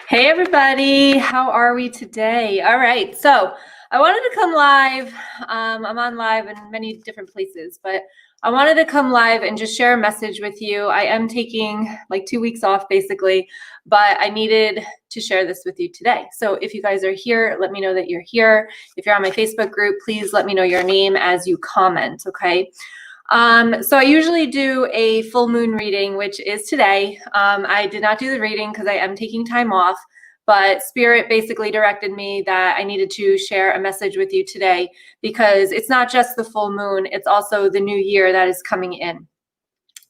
Hey everybody, how are we today? All right, so I wanted to come live. I'm on live in many different places, but I wanted to come live and just share a message with you. I am taking like 2 weeks off basically, but I needed to share this with you today. So if you guys are here, let me know that you're here. If you're on my Facebook group, please let me know your name as you comment, okay? So I usually do a full moon reading, which is today. I did not do the reading because I am taking time off, but Spirit basically directed me that I needed to share a message with you today because it's not just the full moon, it's also the new year that is coming in.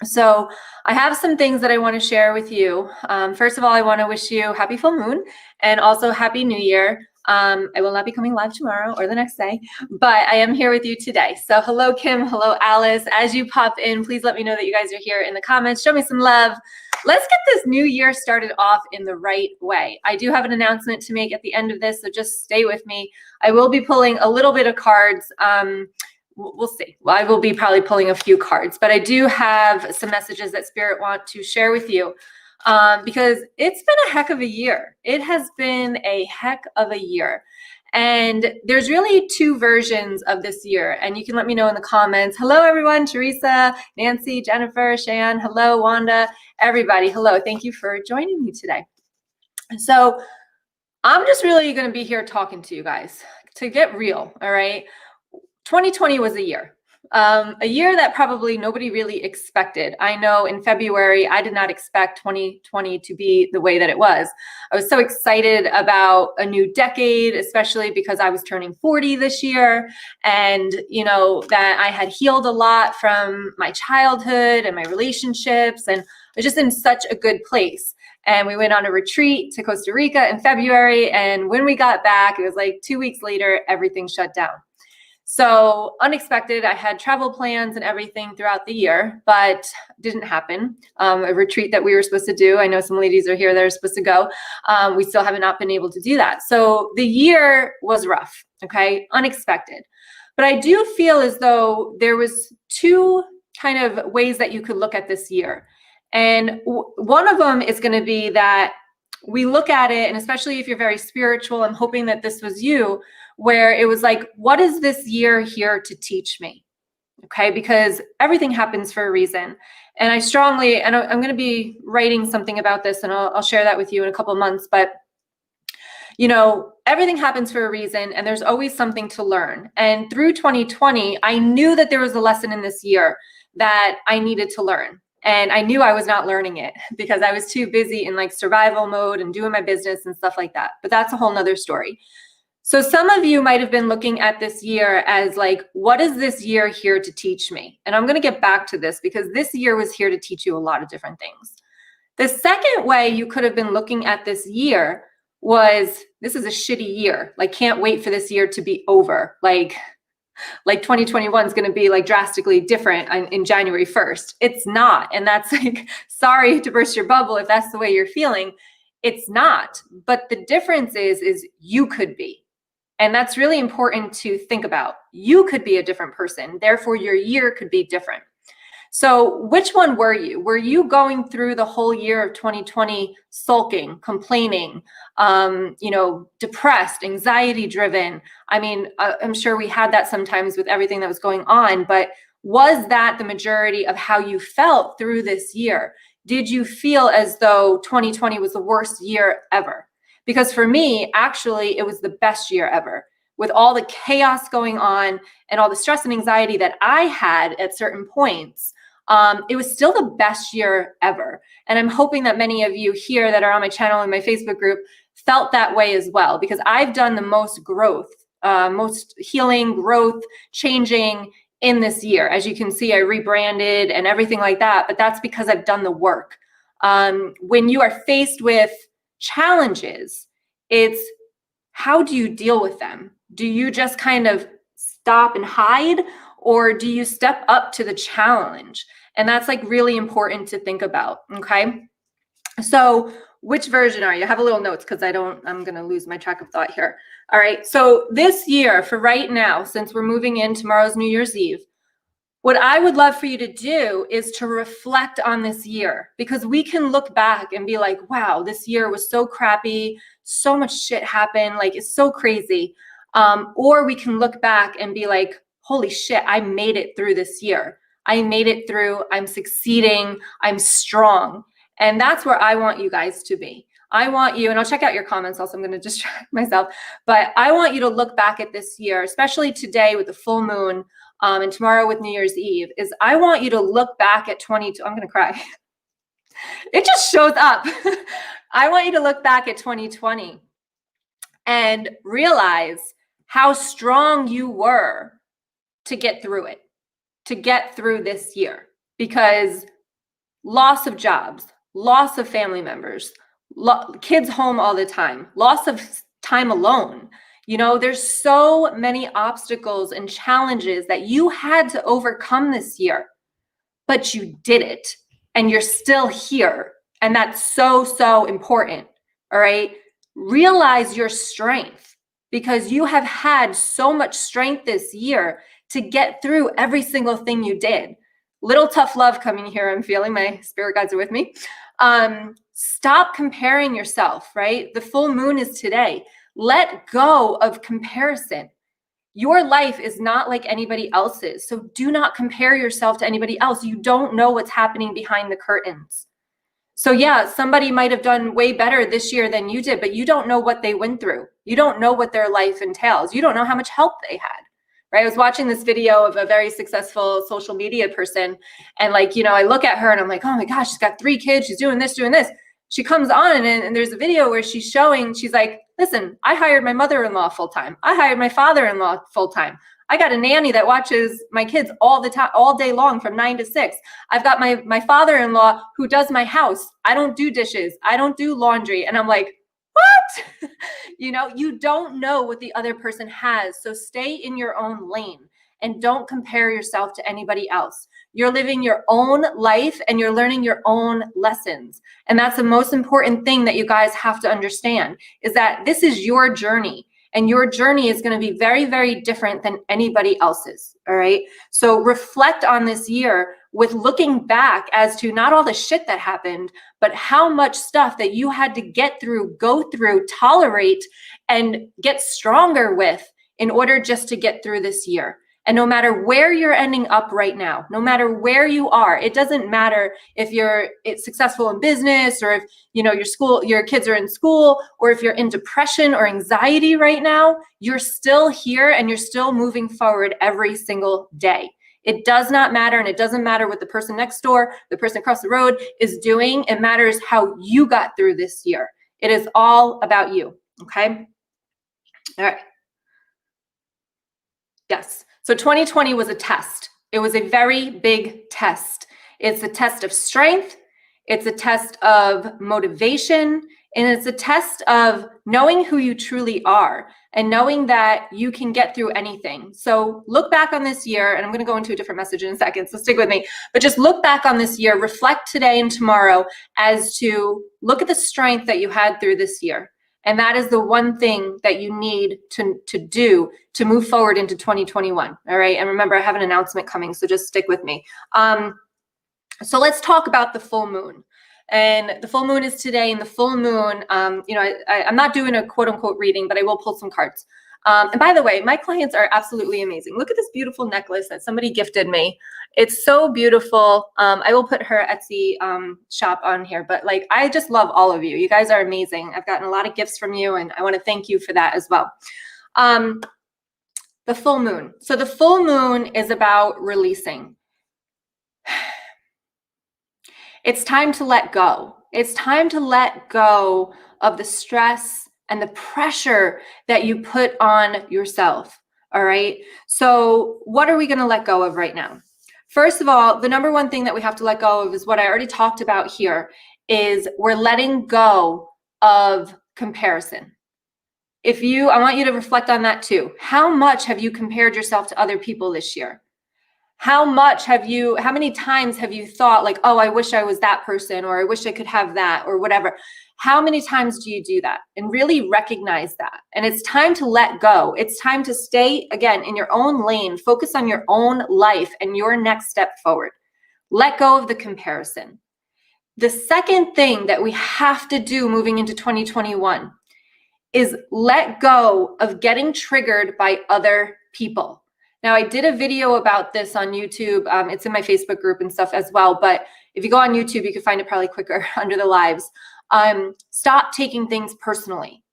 So I have some things that I want to share with you. First of all, I want to wish you happy full moon and also happy new year. I will not be coming live tomorrow or the next day, but I am here with you today. So hello, Kim. Hello, Alice. As you pop in, please let me know that you guys are here in the comments. Show me some love. Let's get this new year started off in the right way. I do have an announcement to make at the end of this, so just stay with me. I will be pulling a little bit of cards. We'll see. Well, I will be probably pulling a few cards, but I do have some messages that Spirit want to share with you because it's been a heck of a year. It has been a heck of a year. And there's really two versions of this year. And you can let me know in the comments. Hello, everyone. Teresa, Nancy, Jennifer, Shan. Hello, Wanda, everybody. Hello. Thank you for joining me today. So I'm just really going to be here talking to you guys to get real. All right. 2020 was a year that probably nobody really expected. I know in February, I did not expect 2020 to be the way that it was. I was so excited about a new decade, especially because I was turning 40 this year. And, you know, that I had healed a lot from my childhood and my relationships. And I was just in such a good place. And we went on a retreat to Costa Rica in February. And when we got back, it was like 2 weeks later, everything shut down. So unexpected, I had travel plans and everything throughout the year, but didn't happen. A retreat that we were supposed to do, I know some ladies are here that are supposed to go. We still have not been able to do that. So the year was rough, okay, unexpected. But I do feel as though there was two kind of ways that you could look at this year. And one of them is going to be that we look at it, and especially if you're very spiritual, I'm hoping that this was you, where it was like, what is this year here to teach me? Okay, because everything happens for a reason. And I strongly, and I'm going to be writing something about this, and I'll share that with you in a couple of months, but you know, everything happens for a reason, and there's always something to learn. And through 2020, I knew that there was a lesson in this year that I needed to learn. And I knew I was not learning it because I was too busy in like survival mode and doing my business and stuff like that. But that's a whole nother story. So some of you might have been looking at this year as like, what is this year here to teach me? And I'm going to get back to this because this year was here to teach you a lot of different things. The second way you could have been looking at this year was, this is a shitty year. Like, can't wait for this year to be over. Like 2021 is going to be like drastically different in January 1st. It's not. And that's like, sorry to burst your bubble if that's the way you're feeling. It's not. But the difference is you could be. And that's really important to think about. You could be a different person. Therefore, your year could be different. So which one were you? Were you going through the whole year of 2020 sulking, complaining, depressed, anxiety driven? I mean, I'm sure we had that sometimes with everything that was going on, but was that the majority of how you felt through this year? Did you feel as though 2020 was the worst year ever? Because for me, actually, it was the best year ever. With all the chaos going on and all the stress and anxiety that I had at certain points, it was still the best year ever. And I'm hoping that many of you here that are on my channel and my Facebook group felt that way as well, because I've done the most growth, most healing, growth, changing in this year. As you can see, I rebranded and everything like that, but that's because I've done the work. When you are faced with challenges, it's how do you deal with them? Do you just kind of stop and hide, or do you step up to the challenge? And that's like really important to think about, okay? So which version are you? I have a little notes because I'm going to lose my track of thought here. All right, so this year, for right now, since we're moving in, tomorrow's New Year's Eve, What I would love for you to do is to reflect on this year, because we can look back and be like, wow, this year was so crappy, so much shit happened, like it's so crazy. Or we can look back and be like, holy shit, I made it through this year. I made it through, I'm succeeding, I'm strong. And that's where I want you guys to be. I want you, and I'll check out your comments also, I'm going to distract myself, but I want you to look back at this year, especially today with the full moon, and tomorrow with New Year's Eve, is I want you to look back at I'm going to cry. It just shows up. I want you to look back at 2020 and realize how strong you were to get through it, to get through this year, because loss of jobs, loss of family members, kids home all the time, loss of time alone. You know, there's so many obstacles and challenges that you had to overcome this year, but you did it and you're still here. And that's so, so important. All right. Realize your strength, because you have had so much strength this year to get through every single thing you did. Little tough love coming here. I'm feeling my spirit guides are with me. Stop comparing yourself, right? The full moon is today. Let go of comparison. Your life is not like anybody else's. So do not compare yourself to anybody else. You don't know what's happening behind the curtains. So yeah, somebody might have done way better this year than you did, but you don't know what they went through. You don't know what their life entails. You don't know how much help they had, right? I was watching this video of a very successful social media person. And like, you know, I look at her and I'm like, oh my gosh, she's got 3 kids. She's doing this, doing this. She comes on and there's a video where she's like, listen, I hired my mother-in-law full-time. I hired my father-in-law full-time. I got a nanny that watches my kids all the time, all day long from 9 to 6. I've got my father-in-law who does my house. I don't do dishes. I don't do laundry. And I'm like, what? You know, you don't know what the other person has. So stay in your own lane and don't compare yourself to anybody else. You're living your own life and you're learning your own lessons. And that's the most important thing that you guys have to understand, is that this is your journey. And your journey is going to be very, very different than anybody else's. All right. So reflect on this year with looking back as to not all the shit that happened, but how much stuff that you had to get through, go through, tolerate, and get stronger with in order just to get through this year. And no matter where you're ending up right now, no matter where you are, it doesn't matter if it's successful in business, or if your kids are in school, or if you're in depression or anxiety right now, you're still here and you're still moving forward every single day. It does not matter, and it doesn't matter what the person next door, the person across the road is doing. It matters how you got through this year. It is all about you. Okay. All right. Yes. So 2020 was a test. It was a very big test. It's a test of strength. It's a test of motivation. And it's a test of knowing who you truly are and knowing that you can get through anything. So look back on this year, and I'm going to go into a different message in a second, so stick with me. But just look back on this year, reflect today and tomorrow as to look at the strength that you had through this year. And that is the one thing that you need to do to move forward into 2021. All right. And remember, I have an announcement coming, so just stick with me. So let's talk about the full moon. And the full moon is today. And the full moon, I'm not doing a quote unquote reading, but I will pull some cards. And by the way, my clients are absolutely amazing. Look at this beautiful necklace that somebody gifted me. It's so beautiful. I will put her Etsy shop on here, but like, I just love all of you. You guys are amazing. I've gotten a lot of gifts from you, and I want to thank you for that as well. The full moon. So the full moon is about releasing. It's time to let go. It's time to let go of the stress and the pressure that you put on yourself. All right. So what are we going to let go of right now? First of all, the number one thing that we have to let go of is what I already talked about here, is we're letting go of comparison. I want you to reflect on that too. How much have you compared yourself to other people this year? How many times have you thought like, oh, I wish I was that person, or I wish I could have that, or whatever? How many times do you do that? And really recognize that. And it's time to let go. It's time to stay, again, in your own lane, focus on your own life and your next step forward. Let go of the comparison. The second thing that we have to do moving into 2021 is let go of getting triggered by other people. Now, I did a video about this on YouTube. It's in my Facebook group and stuff as well. But if you go on YouTube, you can find it probably quicker under the lives. Stop taking things personally.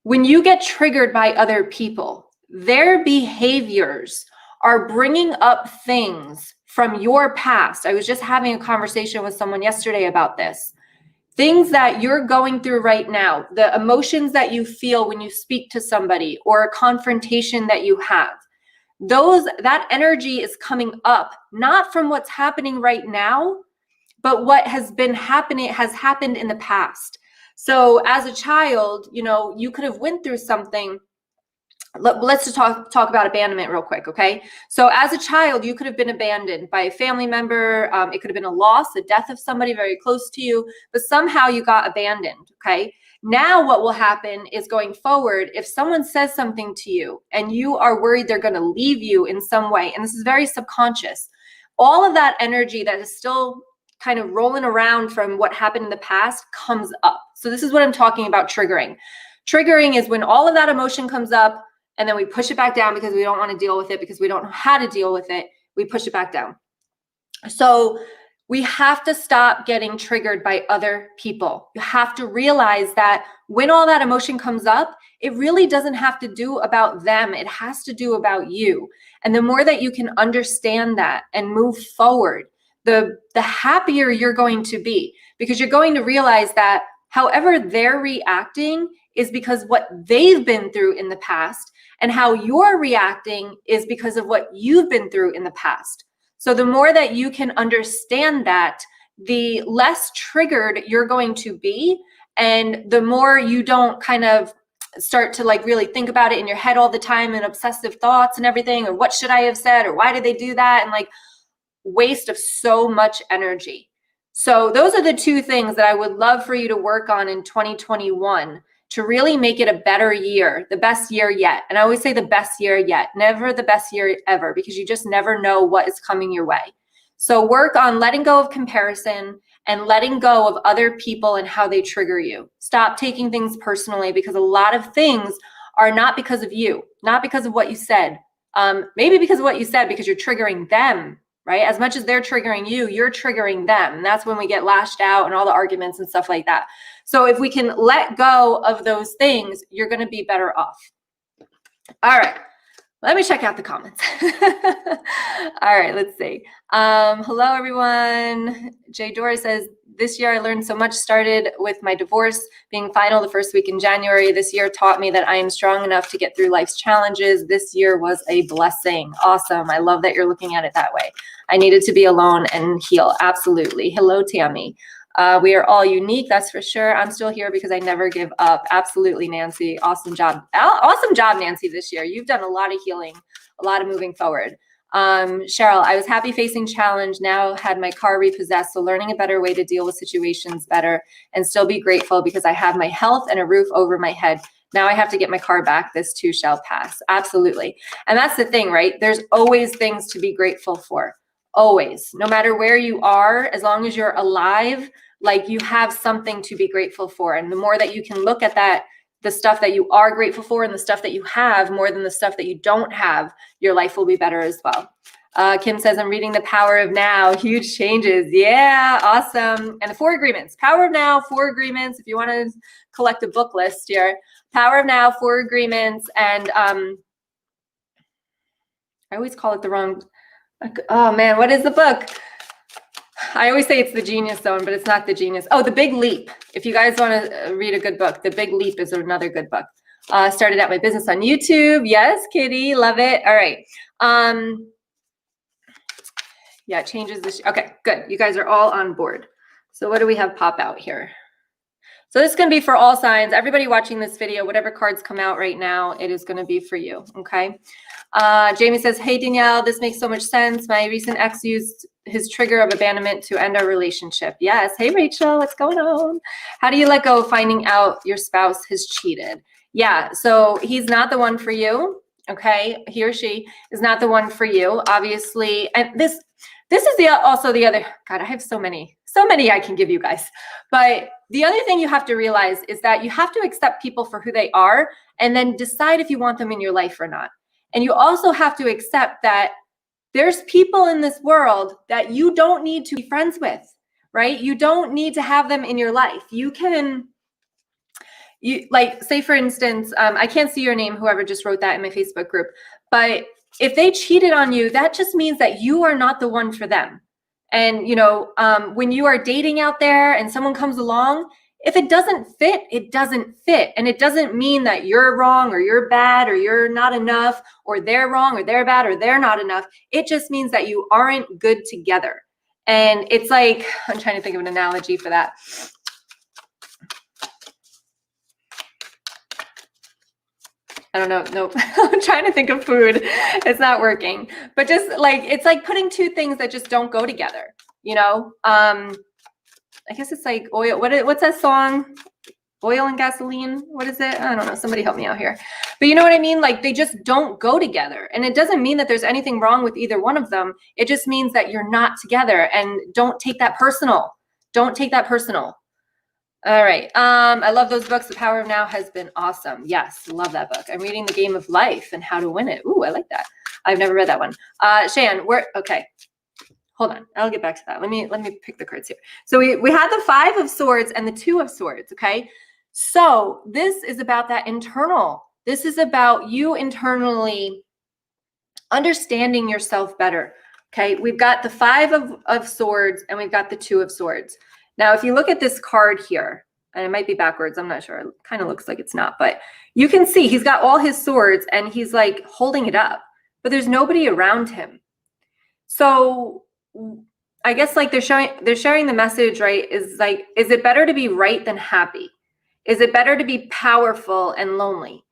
When you get triggered by other people, their behaviors are bringing up things from your past. I was just having a conversation with someone yesterday about this. Things that you're going through right now, the emotions that you feel when you speak to somebody or a confrontation that you have, that energy is coming up, not from what's happening right now, but what has happened in the past. So as a child, you could have went through something. Let's just talk about abandonment real quick, okay? So as a child, you could have been abandoned by a family member. It could have been a loss, the death of somebody very close to you, but somehow you got abandoned, okay? Now what will happen is going forward, if someone says something to you and you are worried they're going to leave you in some way, and this is very subconscious, all of that energy that is still kind of rolling around from what happened in the past comes up. So this is what I'm talking about triggering. Triggering is when all of that emotion comes up, and then we push it back down because we don't want to deal with it, because we don't know how to deal with it. We push it back down. So we have to stop getting triggered by other people. You have to realize that when all that emotion comes up, it really doesn't have to do about them. It has to do about you. And the more that you can understand that and move forward, the happier you're going to be, because you're going to realize that however they're reacting is because what they've been through in the past, and how you're reacting is because of what you've been through in the past. So the more that you can understand that, the less triggered you're going to be, and the more you don't kind of start to like really think about it in your head all the time and obsessive thoughts and everything, or what should I have said, or why did they do that, and like waste of so much energy. So those are the two things that I would love for you to work on in 2021 to really make it a better year, the best year yet. And I always say the best year yet, never the best year ever, because you just never know what is coming your way. So work on letting go of comparison and letting go of other people and how they trigger you. Stop taking things personally, because a lot of things are not because of you, not because of what you said. Maybe because of what you said, because you're triggering them, right? As much as they're triggering you, you're triggering them. And that's when we get lashed out and all the arguments and stuff like that. So if we can let go of those things, you're going to be better off. All right. Let me check out the comments. All right, let's see. Hello, everyone. Jay Dora says, this year I learned so much. Started with my divorce being final the first week in January. This year taught me that I am strong enough to get through life's challenges. This year was a blessing. Awesome. I love that you're looking at it that way. I needed to be alone and heal. Absolutely. Hello, Tammy. We are all unique, that's for sure. I'm still here because I never give up. Absolutely, Nancy. Awesome job. Awesome job, Nancy, this year. You've done a lot of healing, a lot of moving forward. Cheryl, I was happy facing challenge, now had my car repossessed, so learning a better way to deal with situations better and still be grateful because I have my health and a roof over my head. Now I have to get my car back. This too shall pass. Absolutely. And that's the thing, right? There's always things to be grateful for. Always. No matter where you are, as long as you're alive, like you have something to be grateful for. And the more that you can look at that, the stuff that you are grateful for and the stuff that you have more than the stuff that you don't have, your life will be better as well. Kim says, I'm reading The Power of Now. Huge changes. Yeah, awesome. And the 4 agreements. Power of Now, 4 agreements. If you want to collect a book list here. Power of Now, 4 agreements. And I always call it the wrong. Oh, man, what is the book? I always say it's the Genius Zone, but it's not the Genius. Oh, The Big Leap. If you guys want to read a good book, The Big Leap is another good book. Started out my business on YouTube. Yes, Kitty, love it. All right. Yeah, it changes this. Okay, good. You guys are all on board. So what do we have pop out here? So this is going to be for all signs. Everybody watching this video, whatever cards come out right now, it is going to be for you, okay? Jamie says, hey, Danielle, this makes so much sense. My recent ex used his trigger of abandonment to end our relationship. Yes. Hey, Rachel, what's going on? How do you let go of finding out your spouse has cheated? Yeah, so he's not the one for you, okay? He or she is not the one for you, obviously. And this is also the other, God, I have so many I can give you guys. But the other thing you have to realize is that you have to accept people for who they are and then decide if you want them in your life or not. And you also have to accept that there's people in this world that you don't need to be friends with, right? You don't need to have them in your life. You like, say for instance, I can't see your name, whoever just wrote that in my Facebook group, but if they cheated on you, that just means that you are not the one for them. And, when you are dating out there and someone comes along, if it doesn't fit, it doesn't fit. And it doesn't mean that you're wrong or you're bad or you're not enough or they're wrong or they're bad or they're not enough. It just means that you aren't good together. And it's like, I'm trying to think of an analogy for that. I don't know. Nope. I'm trying to think of food. It's not working. But just like, it's like putting two things that just don't go together, I guess it's like oil. What's that song? Oil and gasoline. What is it? I don't know. Somebody help me out here. But you know what I mean? Like, they just don't go together. And it doesn't mean that there's anything wrong with either one of them. It just means that you're not together, and don't take that personal. Don't take that personal. All right. I love those books. The Power of Now has been awesome. Yes, love that book. I'm reading The Game of Life and How to Win It. Ooh, I like that. I've never read that one. Shan, okay. Hold on. I'll get back to that. Let me pick the cards here. So we had the 5 of Swords and the 2 of Swords, okay? So this is about that internal. This is about you internally understanding yourself better, okay? We've got the 5 of Swords and we've got the 2 of Swords. Now, if you look at this card here, and it might be backwards, I'm not sure. It kind of looks like it's not, but you can see he's got all his swords and he's like holding it up, but there's nobody around him. So I guess like they're sharing the message, right? Is like, is it better to be right than happy? Is it better to be powerful and lonely?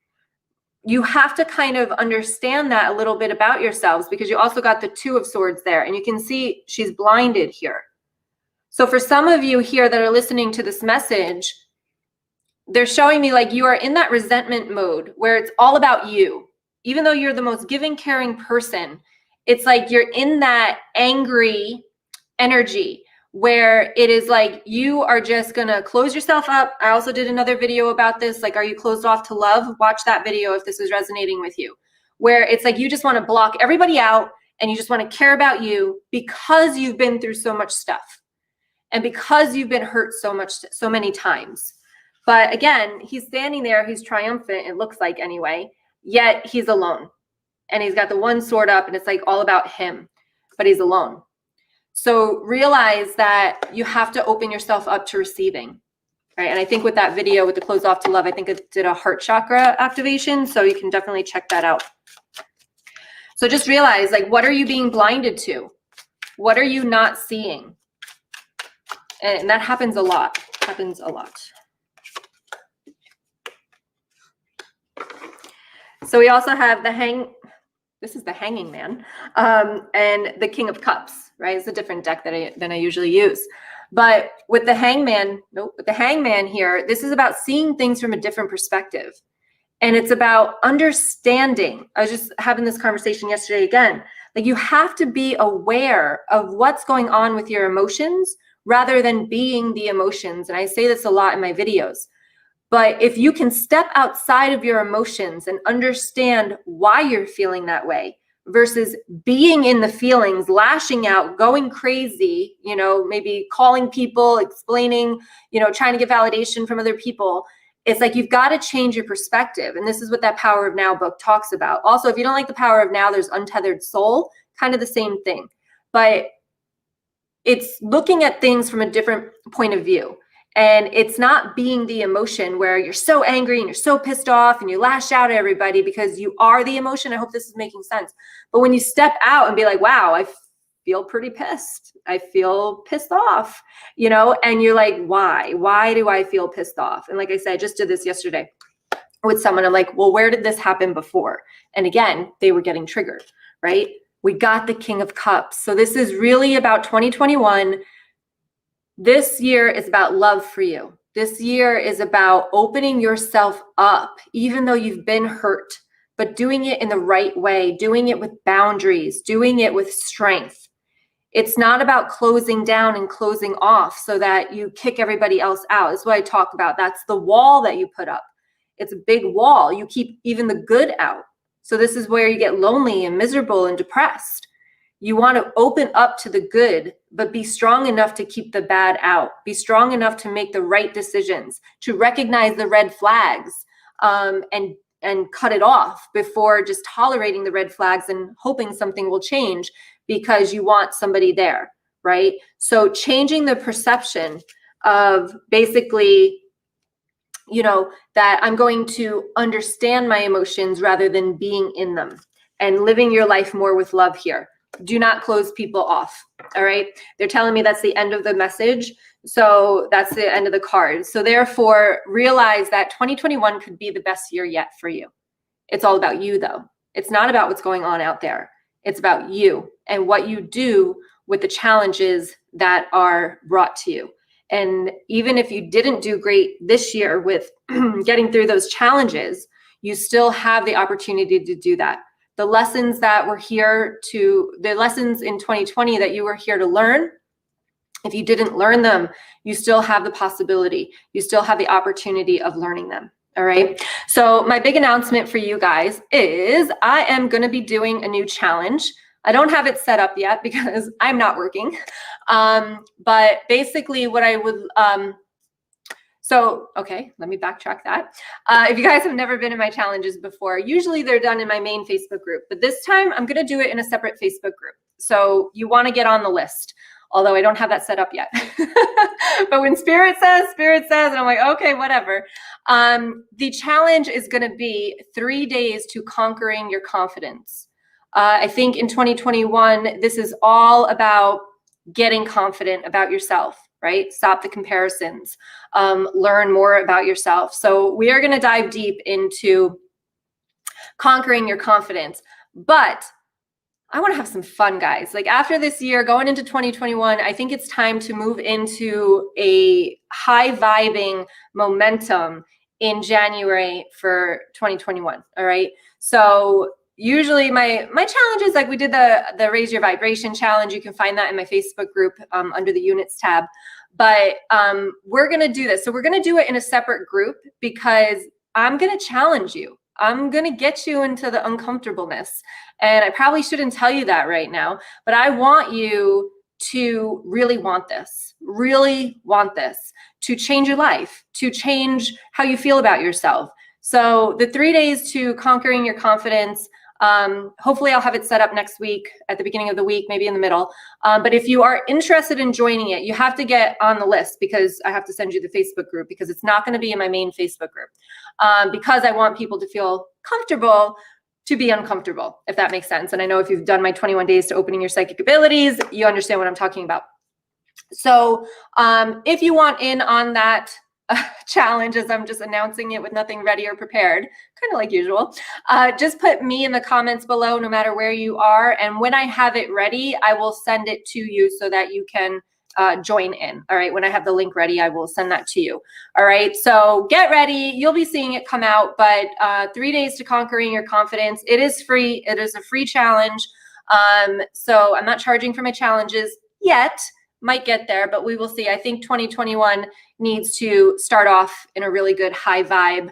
You have to kind of understand that a little bit about yourselves, because you also got the 2 of Swords there, and you can see she's blinded here. So for some of you here that are listening to this message, they're showing me like you are in that resentment mode where it's all about you. Even though you're the most giving, caring person, it's like you're in that angry energy where it is like you are just going to close yourself up. I also did another video about this. Like, are you closed off to love? Watch that video if this is resonating with you, where it's like you just want to block everybody out and you just want to care about you because you've been through so much stuff. And because you've been hurt so many times. But again, he's standing there, he's triumphant, it looks like anyway, yet he's alone. And he's got the 1 sword up and it's like all about him, but he's alone. So realize that you have to open yourself up to receiving, right? And I think with that video, with the Close Off to Love, I think it did a heart chakra activation. So you can definitely check that out. So just realize, like, what are you being blinded to? What are you not seeing? And that happens a lot, So we also have this is the Hanging Man, and the King of Cups, right? It's a different deck than I usually use. But with the Hangman, with the Hangman here, this is about seeing things from a different perspective. And it's about understanding. I was just having this conversation yesterday again. Like, you have to be aware of what's going on with your emotions rather than being the emotions. And I say this a lot in my videos. But if you can step outside of your emotions and understand why you're feeling that way versus being in the feelings, lashing out, going crazy, maybe calling people, explaining, trying to get validation from other people, it's like you've got to change your perspective. And this is what that Power of Now book talks about. Also, if you don't like the Power of Now, there's Untethered Soul, kind of the same thing. But it's looking at things from a different point of view. And it's not being the emotion where you're so angry and you're so pissed off and you lash out at everybody because you are the emotion. I hope this is making sense. But when you step out and be like, wow, I feel pretty pissed. I feel pissed off, you know, and you're like, why? Why do I feel pissed off? And like I said, I just did this yesterday with someone. I'm like, well, where did this happen before? And again, they were getting triggered, right? We got the King of Cups. So this is really about 2021. This year is about love for you. This year is about opening yourself up, even though you've been hurt, but doing it in the right way, doing it with boundaries, doing it with strength. It's not about closing down and closing off so that you kick everybody else out. That's what I talk about. That's the wall that you put up. It's a big wall. You keep even the good out. So this is where you get lonely and miserable and depressed. You want to open up to the good, but be strong enough to keep the bad out. Be strong enough to make the right decisions, to recognize the red flags, and cut it off before just tolerating the red flags and hoping something will change because you want somebody there, right? So changing the perception of basically, you know, that I'm going to understand my emotions rather than being in them, and living your life more with love here. Do not close people off. All right. They're telling me that's the end of the message. So that's the end of the card. So therefore, realize that 2021 could be the best year yet for you. It's all about you, though. It's not about what's going on out there. It's about you and what you do with the challenges that are brought to you. And even if you didn't do great this year with getting through those challenges, you still have the opportunity to do that. The lessons that were here the lessons in 2020 that you were here to learn, if you didn't learn them, you still have the possibility. You still have the opportunity of learning them. All right. So my big announcement for you guys is I am going to be doing a new challenge. I don't have it set up yet because I'm not working. But basically what I would, okay, let me backtrack that. If you guys have never been in my challenges before, usually they're done in my main Facebook group, but this time I'm going to do it in a separate Facebook group. So you want to get on the list, although I don't have that set up yet. But when Spirit says, and I'm like, okay, whatever. The challenge is going to be 3 days to conquering your confidence. I think in 2021, this is all about getting confident about yourself, right? Stop the comparisons, learn more about yourself. So we are going to dive deep into conquering your confidence, but I want to have some fun, guys. Like after this year, going into 2021, I think it's time to move into a high vibing momentum in January for 2021. All right. So usually my challenge is like we did the Raise Your Vibration challenge. You can find that in my Facebook group under the units tab. But we're going to do this. So we're going to do it in a separate group because I'm going to challenge you. I'm going to get you into the uncomfortableness. And I probably shouldn't tell you that right now, but I want you to really want this, to change your life, to change how you feel about yourself. So the 3 days to conquering your confidence, hopefully I'll have it set up next week at the beginning of the week, maybe in the middle. But if you are interested in joining it, you have to get on the list because I have to send you the Facebook group because it's not going to be in my main Facebook group because I want people to feel comfortable to be uncomfortable, if that makes sense. And I know if you've done my 21 days to opening your psychic abilities, you understand what I'm talking about. So if you want in on that challenge, as I'm just announcing it with nothing ready or prepared, kind of like usual, just put me in the comments below, no matter where you are. And when I have it ready, I will send it to you so that you can join in. All right. When I have the link ready, I will send that to you. All right. So get ready. You'll be seeing it come out, but 3 days to conquering your confidence. It is free. It is a free challenge. So I'm not charging for my challenges yet. Might get there, but we will see. I think 2021 needs to start off in a really good high vibe,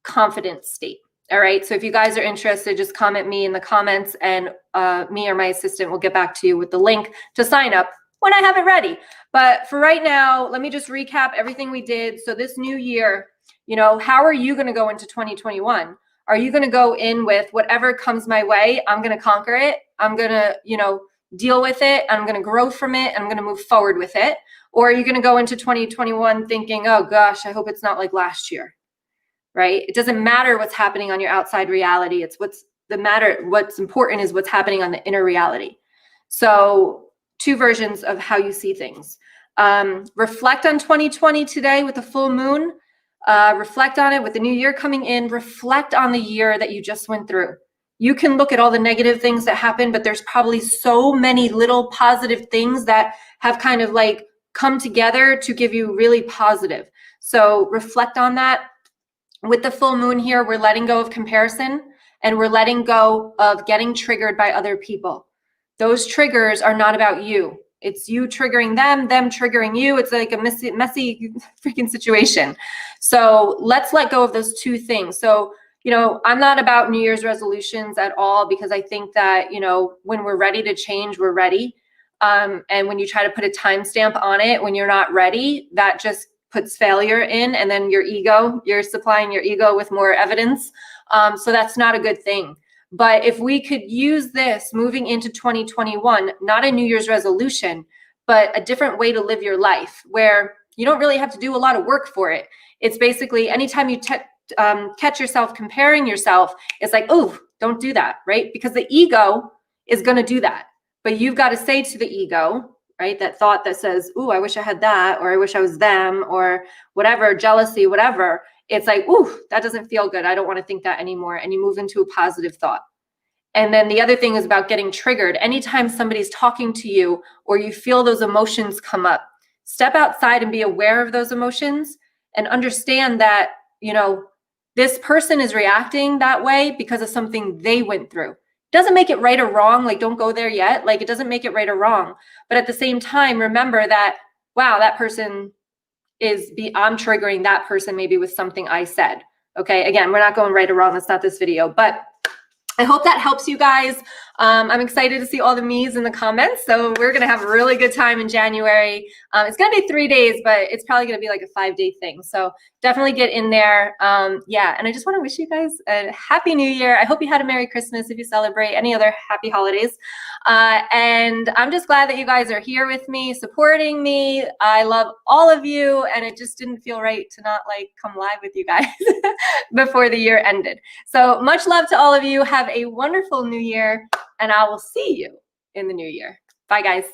confident state. All right. So if you guys are interested, just comment me in the comments and me or my assistant will get back to you with the link to sign up when I have it ready. But for right now, let me just recap everything we did. So this new year, you know, how are you going to go into 2021? Are you going to go in with whatever comes my way? I'm going to conquer it. I'm going to, deal with it. I'm going to grow from it. And I'm going to move forward with it. Or are you going to go into 2021 thinking, oh gosh, I hope it's not like last year, right? It doesn't matter what's happening on your outside reality. It's what's important is what's happening on the inner reality. So 2 versions of how you see things. Reflect on 2020 today with the full moon. Reflect on it with the new year coming in. Reflect on the year that you just went through. You can look at all the negative things that happened, but there's probably so many little positive things that have kind of like come together to give you really positive. So reflect on that. With the full moon here, we're letting go of comparison and we're letting go of getting triggered by other people. Those triggers are not about you. It's you triggering them triggering you. It's like a messy freaking situation. So let's let go of those 2 things. So, you know, I'm not about New Year's resolutions at all, because I think that, you know, when we're ready to change, we're ready. And when you try to put a timestamp on it, when you're not ready, that just puts failure in, and then your ego, you're supplying your ego with more evidence. So that's not a good thing. But if we could use this moving into 2021, not a New Year's resolution, but a different way to live your life, where you don't really have to do a lot of work for it. It's basically anytime you catch yourself comparing yourself, it's like, oh, don't do that, right? Because the ego is going to do that. But you've got to say to the ego, right, that thought that says, ooh, I wish I had that, or I wish I was them, or whatever, jealousy, whatever. It's like, ooh, that doesn't feel good. I don't want to think that anymore. And you move into a positive thought. And then the other thing is about getting triggered. Anytime somebody's talking to you or you feel those emotions come up, step outside and be aware of those emotions and understand that, you know, this person is reacting that way because of something they went through. Doesn't make it right or wrong. Like, don't go there yet. Like, it doesn't make it right or wrong. But at the same time, remember that, wow, that person I'm triggering that person maybe with something I said. Okay. Again, we're not going right or wrong. That's not this video, but I hope that helps you guys. I'm excited to see all the me's in the comments. So we're going to have a really good time in January. It's going to be 3 days, but it's probably going to be like a 5-day thing. So definitely get in there. Yeah. And I just want to wish you guys a happy new year. I hope you had a Merry Christmas if you celebrate any other happy holidays. And I'm just glad that you guys are here with me, supporting me. I love all of you. And it just didn't feel right to not like come live with you guys before the year ended. So much love to all of you. Have a wonderful new year, and I will see you in the new year. Bye, guys.